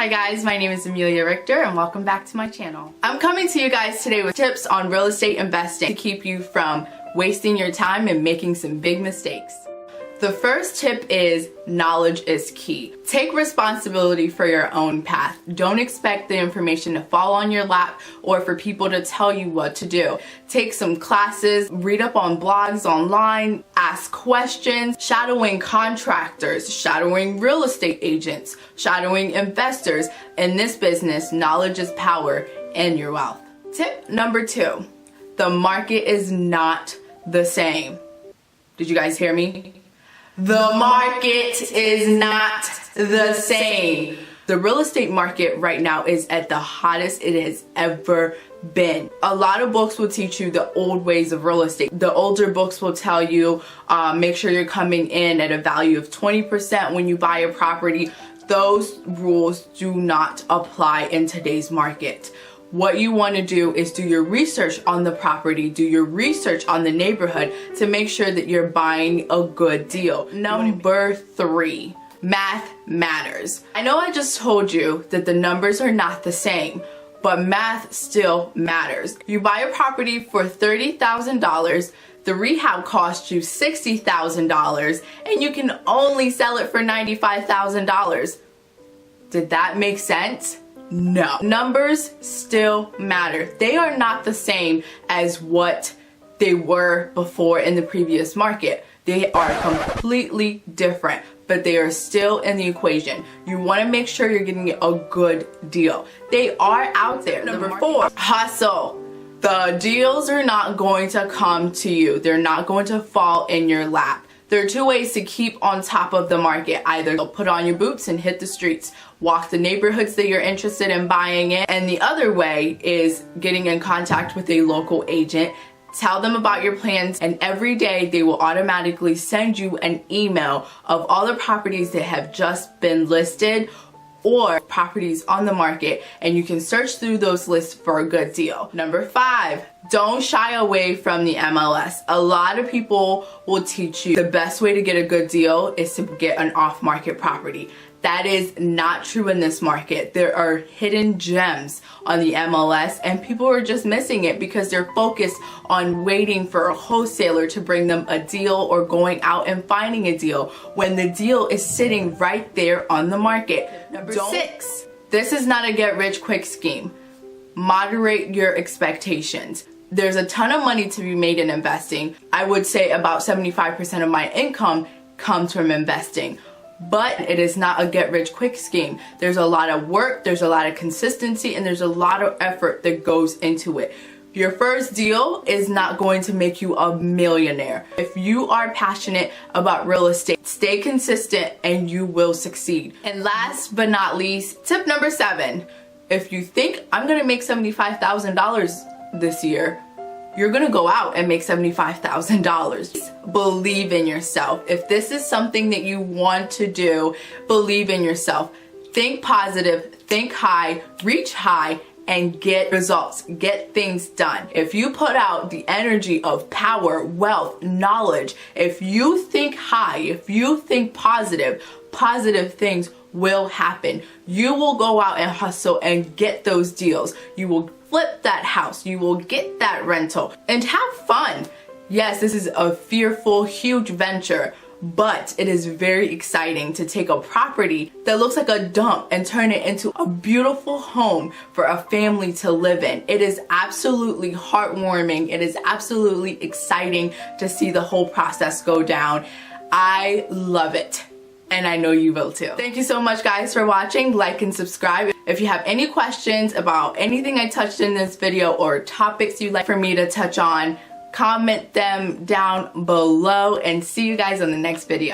Hi guys, my name is Emelia Richter and welcome back to my channel. I'm coming to you guys today with tips on real estate investing to keep you from wasting your time and making some big mistakes. The first tip is knowledge is key. Take responsibility for your own path. Don't expect the information to fall on your lap or for people to tell you what to do. Take some classes, read up on blogs online, ask questions, shadowing contractors, shadowing real estate agents, shadowing investors. In this business, knowledge is power and your wealth. Tip number 2, the market is not the same. Did you guys hear me? The market is not the same. The real estate market right now is at the hottest it has ever been. A lot of books will teach you the old ways of real estate. The older books will tell you make sure you're coming in at a value of 20% when you buy a property. Those rules do not apply in today's market. What you want to do is do your research on the property, do your research on the neighborhood to make sure that you're buying a good deal. Number 3, math matters. I know I just told you that the numbers are not the same, but math still matters. You buy a property for $30,000, the rehab costs you $60,000, and you can only sell it for $95,000. Did that make sense? No. Numbers still matter. They are not the same as what they were before in the previous market. They are completely different, but they are still in the equation. You want to make sure you're getting a good deal. They are out there. Number 4, hustle. The deals are not going to come to you. They're not going to fall in your lap. There are 2 ways to keep on top of the market. Either put on your boots and hit the streets, walk the neighborhoods that you're interested in buying in, and the other way is getting in contact with a local agent. Tell them about your plans, and every day they will automatically send you an email of all the properties that have just been listed or properties on the market, and you can search through those lists for a good deal. Number 5, don't shy away from the MLS. A lot of people will teach you the best way to get a good deal is to get an off-market property. That is not true in this market. There are hidden gems on the MLS and people are just missing it because they're focused on waiting for a wholesaler to bring them a deal or going out and finding a deal when the deal is sitting right there on the market. Number 6, this is not a get-rich-quick scheme. Moderate your expectations. There's a ton of money to be made in investing. I would say about 75% of my income comes from investing. But it is not a get-rich-quick scheme. There's a lot of work, there's a lot of consistency, and there's a lot of effort that goes into it. Your first deal is not going to make you a millionaire. If you are passionate about real estate, stay consistent and you will succeed. And last but not least, tip number 7. If you think I'm gonna make $75,000 this year, you're gonna go out and make $75,000. Believe in yourself. If this is something that you want to do, believe in yourself. Think positive, think high, reach high, and get results, get things done. If you put out the energy of power, wealth, knowledge, if you think high, if you think positive, positive things will happen. You will go out and hustle and get those deals. You will flip that house, you will get that rental, and have fun. Yes, this is a fearful, huge venture, but it is very exciting to take a property that looks like a dump and turn it into a beautiful home for a family to live in. It is absolutely heartwarming. It is absolutely exciting to see the whole process go down. I love it. And I know you will too. Thank you so much guys for watching. Like and subscribe. If you have any questions about anything I touched in this video or topics you'd like for me to touch on, comment them down below and see you guys on the next video.